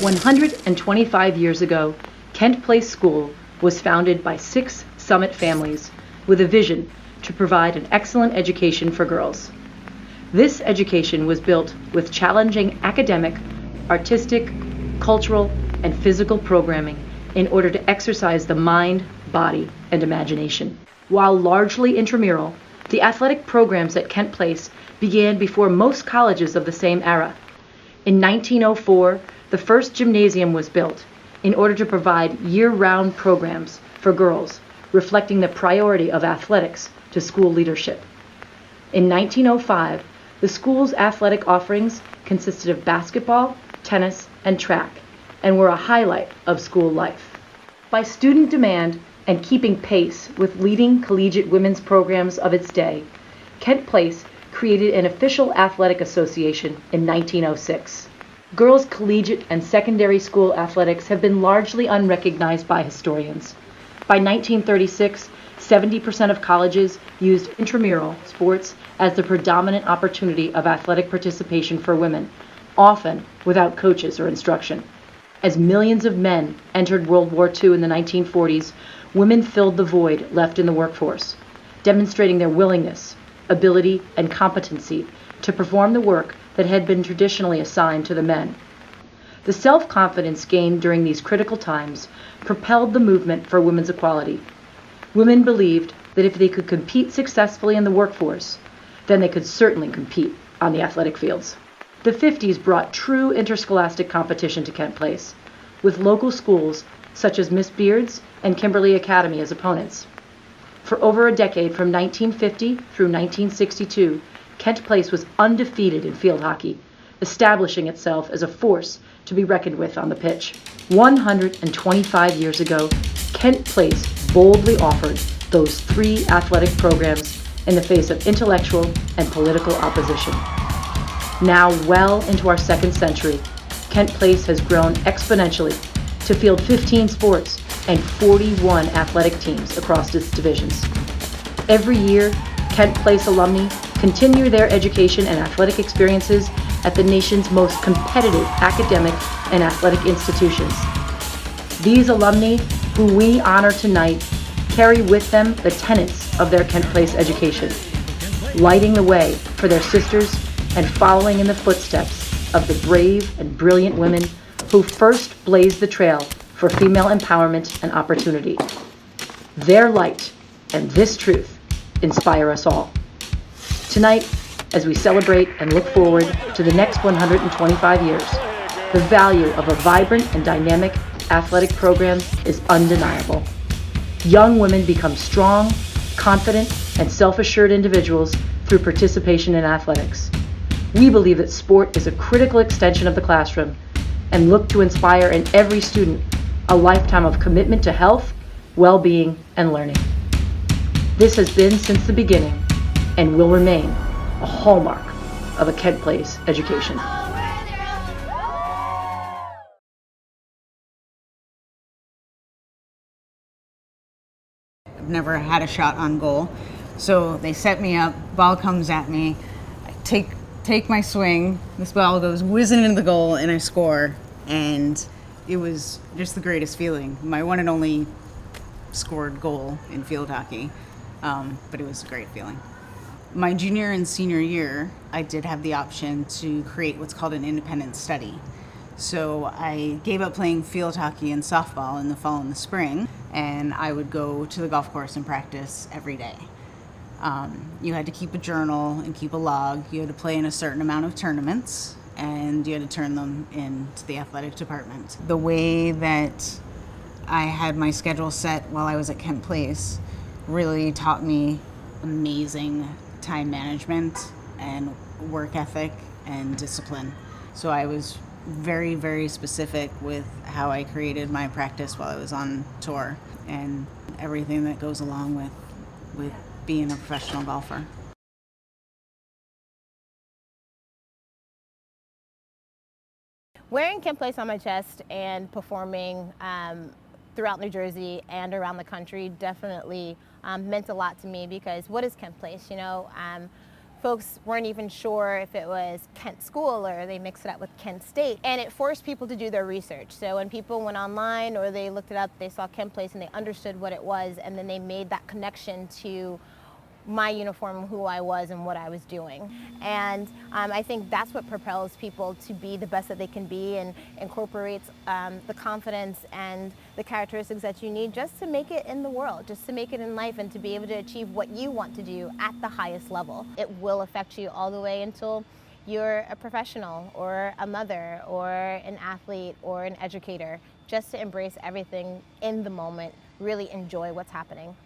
125 years ago, Kent Place School was founded by 6 Summit families with a vision to provide an excellent education for girls. This education was built with challenging academic, artistic, cultural, and physical programming in order to exercise the mind, body, and imagination. While largely intramural, the athletic programs at Kent Place began before most colleges of the same era. In 1904, the first gymnasium was built in order to provide year-round programs for girls, reflecting the priority of athletics to school leadership. In 1905, the school's athletic offerings consisted of basketball, tennis, and track, and were a highlight of school life. By student demand and keeping pace with leading collegiate women's programs of its day, Kent Place created an official athletic association in 1906. Girls' collegiate and secondary school athletics have been largely unrecognized by historians. By 1936, 70% of colleges used intramural sports as the predominant opportunity of athletic participation for women, often without coaches or instruction. As millions of men entered World War II in the 1940s, women filled the void left in the workforce, demonstrating their willingness, ability, and competency to perform the work that had been traditionally assigned to the men. The self-confidence gained during these critical times propelled the movement for women's equality. Women believed that if they could compete successfully in the workforce, then they could certainly compete on the athletic fields. The 50s brought true interscholastic competition to Kent Place, with local schools such as Miss Beard's and Kimberly Academy as opponents. For over a decade, from 1950 through 1962, Kent Place was undefeated in field hockey, establishing itself as a force to be reckoned with on the pitch. 125 years ago, Kent Place boldly offered those 3 athletic programs in the face of intellectual and political opposition. Now, well into our 2nd century, Kent Place has grown exponentially to field 15 sports and 41 athletic teams across its divisions. Every year, Kent Place alumni continue their education and athletic experiences at the nation's most competitive academic and athletic institutions. These alumni, who we honor tonight, carry with them the tenets of their Kent Place education, lighting the way for their sisters and following in the footsteps of the brave and brilliant women who first blazed the trail for female empowerment and opportunity. Their light and this truth inspire us all. Tonight, as we celebrate and look forward to the next 125 years, the value of a vibrant and dynamic athletic program is undeniable. Young women become strong, confident, and self-assured individuals through participation in athletics. We believe that sport is a critical extension of the classroom and look to inspire in every student a lifetime of commitment to health, well-being, and learning. This has been since the beginning and will remain a hallmark of a Kent Place education. I've never had a shot on goal, so they set me up, ball comes at me, I take my swing, this ball goes whizzing into the goal and I score, and it was just the greatest feeling. My one and only scored goal in field hockey, but it was a great feeling. My junior and senior year, I did have the option to create what's called an independent study. So I gave up playing field hockey and softball in the fall and the spring, and I would go to the golf course and practice every day. You had to keep a journal and keep a log. You had to play in a certain amount of tournaments, and you had to turn them in to the athletic department. The way that I had my schedule set while I was at Kent Place really taught me amazing time management and work ethic and discipline. So I was very, very specific with how I created my practice while I was on tour and everything that goes along with being a professional golfer. Wearing Kent Place on my chest and performing throughout New Jersey and around the country definitely meant a lot to me, because what is Kent Place? folks weren't even sure if it was Kent School or they mixed it up with Kent State. And it forced people to do their research. So when people went online or they looked it up, they saw Kent Place and they understood what it was, and then they made that connection to my uniform, who I was and what I was doing. And I think that's what propels people to be the best that they can be, and incorporates the confidence and the characteristics that you need just to make it in the world, just to make it in life, and to be able to achieve what you want to do at the highest level. It will affect you all the way until you're a professional or a mother or an athlete or an educator. Just to embrace everything in the moment, really enjoy what's happening.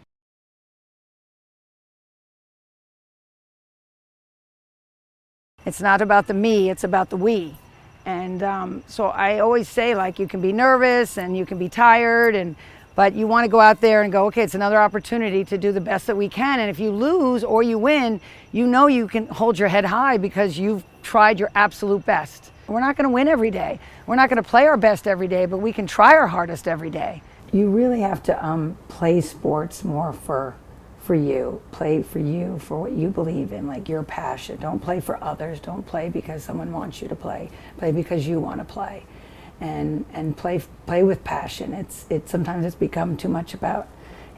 It's not about the me, it's about the we. And so I always say, like, you can be nervous and you can be tired, but you want to go out there and go, okay, it's another opportunity to do the best that we can. And if you lose or you win, you know you can hold your head high because you've tried your absolute best. We're not going to win every day. We're not going to play our best every day, but we can try our hardest every day. You really have to play sports more for you. Play for you, for what you believe in, like your passion. Don't play for others. Don't play because someone wants you to play. Play because you want to play, and play with passion. It's sometimes it's become too much about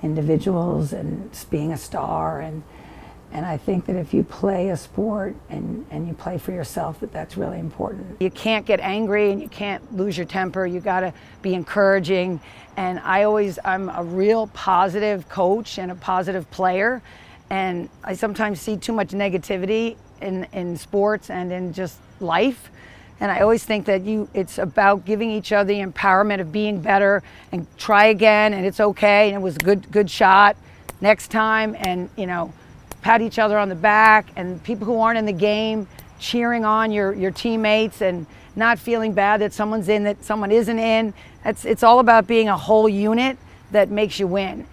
individuals and just being a star, and I think that if you play a sport and you play for yourself, that's really important. You can't get angry and you can't lose your temper. You got to be encouraging. And I'm a real positive coach and a positive player. And I sometimes see too much negativity in sports and in just life. And I always think that it's about giving each other the empowerment of being better and try again, and it's okay, and it was a good shot next time, and pat each other on the back, and people who aren't in the game cheering on your teammates and not feeling bad that someone's in, that someone isn't in. It's all about being a whole unit that makes you win.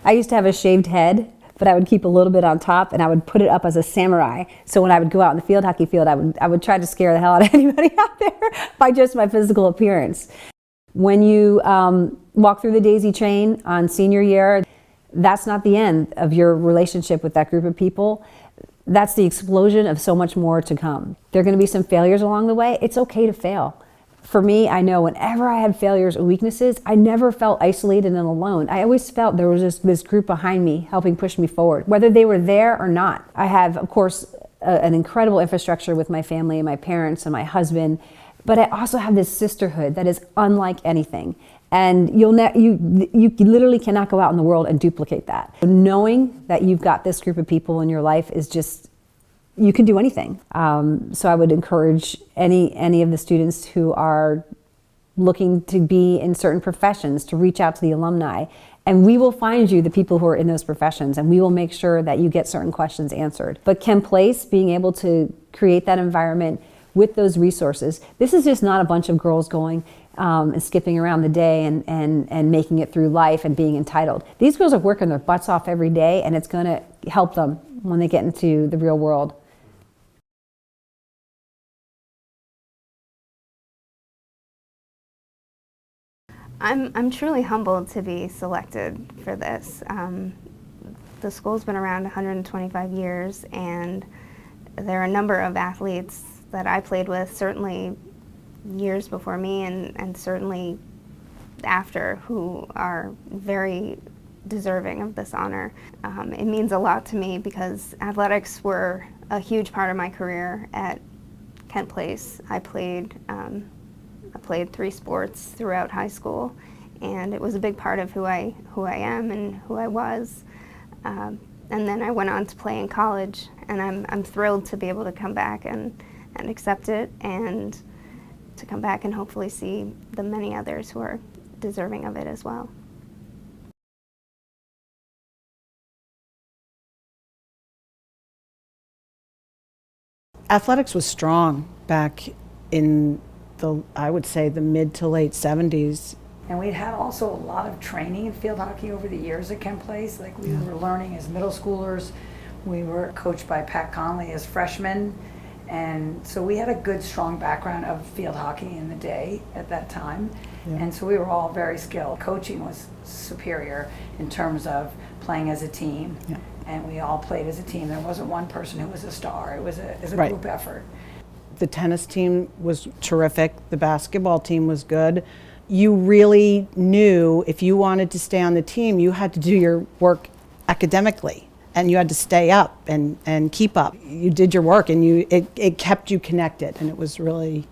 I used to have a shaved head, but I would keep a little bit on top, and I would put it up as a samurai. So when I would go out in the field hockey field, I would try to scare the hell out of anybody out there by just my physical appearance. When you walk through the daisy chain on senior year, that's not the end of your relationship with that group of people. That's the explosion of so much more to come. There are going to be some failures along the way. It's okay to fail. For me, I know whenever I had failures or weaknesses, I never felt isolated and alone. I always felt there was this group behind me helping push me forward, whether they were there or not. I have, of course, an incredible infrastructure with my family and my parents and my husband, but I also have this sisterhood that is unlike anything. And you literally cannot go out in the world and duplicate that. Knowing that you've got this group of people in your life is just, you can do anything. So I would encourage any of the students who are looking to be in certain professions to reach out to the alumni. And we will find you the people who are in those professions, and we will make sure that you get certain questions answered. But Kent Place, being able to create that environment with those resources, this is just not a bunch of girls going and skipping around the day and making it through life and being entitled. These girls are working their butts off every day, and it's going to help them when they get into the real world. I'm truly humbled to be selected for this. The school's been around 125 years, and there are a number of athletes that I played with, certainly years before me and certainly after, who are very deserving of this honor. It means a lot to me because athletics were a huge part of my career at Kent Place. I played 3 sports throughout high school, and it was a big part of who I am and who I was. And then I went on to play in college, and I'm thrilled to be able to come back and accept it, and to come back and hopefully see the many others who are deserving of it as well. Athletics was strong back in I would say the mid to late 70s. And we'd had also a lot of training in field hockey over the years at Kent Place. Like we were learning as middle schoolers. We were coached by Pat Conley as freshmen. And so we had a good, strong background of field hockey in the day at that time. And so we were all very skilled. Coaching was superior in terms of playing as a team. Yeah. And we all played as a team. There wasn't one person who was a star. It was a group effort. The tennis team was terrific. The basketball team was good. You really knew if you wanted to stay on the team, you had to do your work academically, and you had to stay up and keep up. You did your work, and it kept you connected, and it was really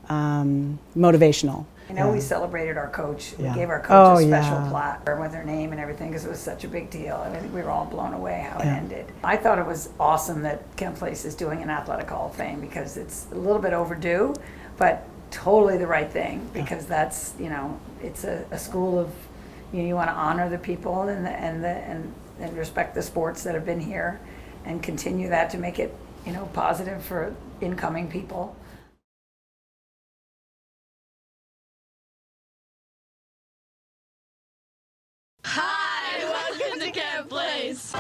motivational. I know we celebrated our coach. We gave our coach a special plaque with her name and everything because it was such a big deal. I think we were all blown away how it ended. I thought it was awesome that Kent Place is doing an Athletic Hall of Fame because it's a little bit overdue, but totally the right thing because that's, it's a school of, you want to honor the people and respect the sports that have been here and continue that to make it, positive for incoming people. Hi, welcome to Kent Place.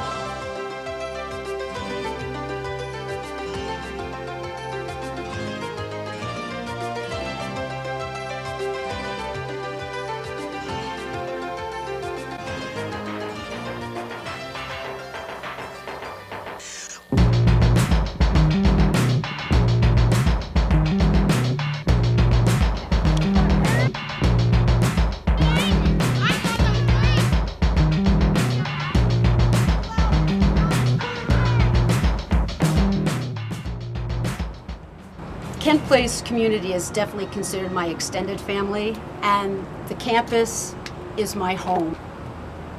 Kent Place community is definitely considered my extended family, and the campus is my home.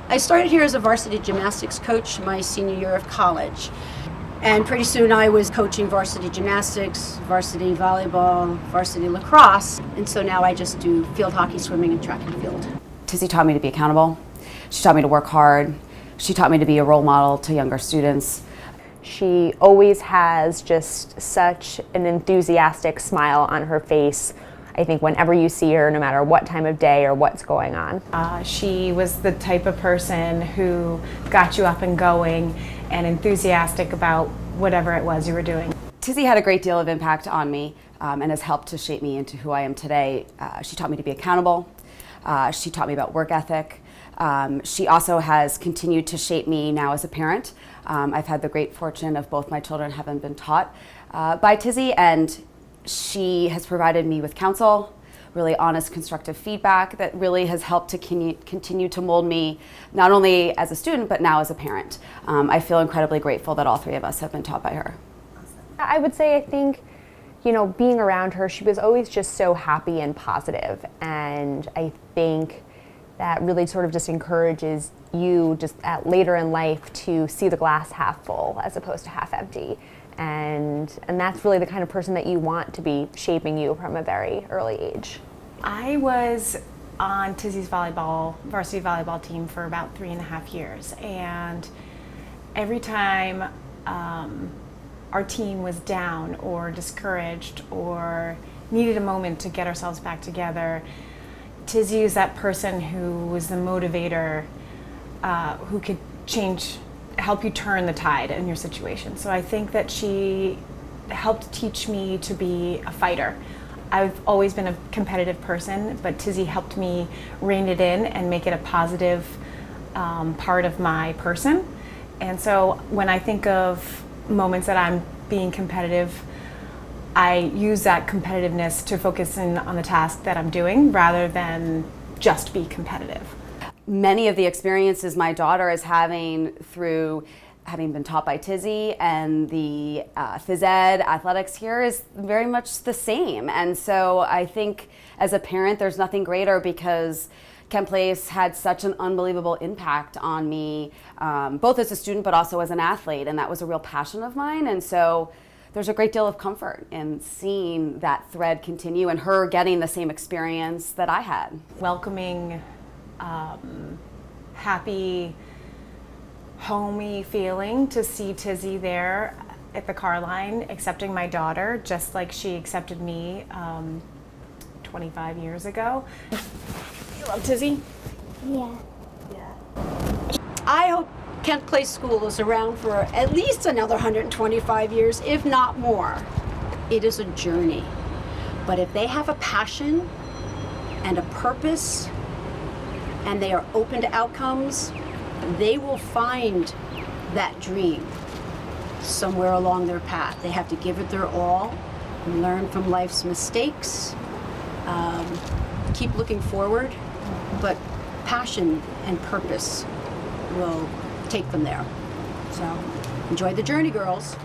I started here as a varsity gymnastics coach my senior year of college, and pretty soon I was coaching varsity gymnastics, varsity volleyball, varsity lacrosse, and so now I just do field hockey, swimming, and track and field. Tizzy taught me to be accountable. She taught me to work hard. She taught me to be a role model to younger students. She always has just such an enthusiastic smile on her face. I think whenever you see her, no matter what time of day or what's going on. She was the type of person who got you up and going and enthusiastic about whatever it was you were doing. Tizzy had a great deal of impact on me and has helped to shape me into who I am today. She taught me to be accountable. She taught me about work ethic. She also has continued to shape me now as a parent. I've had the great fortune of both my children having been taught by Tizzy, and she has provided me with counsel, really honest, constructive feedback that really has helped to continue to mold me, not only as a student, but now as a parent. I feel incredibly grateful that all three of us have been taught by her. I would say, I think, being around her, she was always just so happy and positive, and I think that really sort of just encourages you just later in life to see the glass half full as opposed to half empty. And that's really the kind of person that you want to be shaping you from a very early age. I was on Tizzy's varsity volleyball team for about 3.5 years, and every time our team was down or discouraged or needed a moment to get ourselves back together, Tizzy was that person who was the motivator, who could help you turn the tide in your situation. So I think that she helped teach me to be a fighter. I've always been a competitive person, but Tizzy helped me rein it in and make it a positive part of my person. And so when I think of moments that I'm being competitive, I use that competitiveness to focus in on the task that I'm doing rather than just be competitive. Many of the experiences my daughter is having through having been taught by Tizzy and the phys ed athletics here is very much the same. And so I think as a parent, there's nothing greater because Kent Place had such an unbelievable impact on me, both as a student but also as an athlete, and that was a real passion of mine. And so there's a great deal of comfort in seeing that thread continue and her getting the same experience that I had. Welcoming, happy, homey feeling to see Tizzy there at the car line accepting my daughter just like she accepted me 25 years ago. You love Tizzy? Yeah. I hope Kent Place School is around for at least another 125 years, if not more. It is a journey, but if they have a passion, and a purpose, and they are open to outcomes, they will find that dream somewhere along their path. They have to give it their all, learn from life's mistakes, keep looking forward, but passion and purpose will take them there. So enjoy the journey, girls.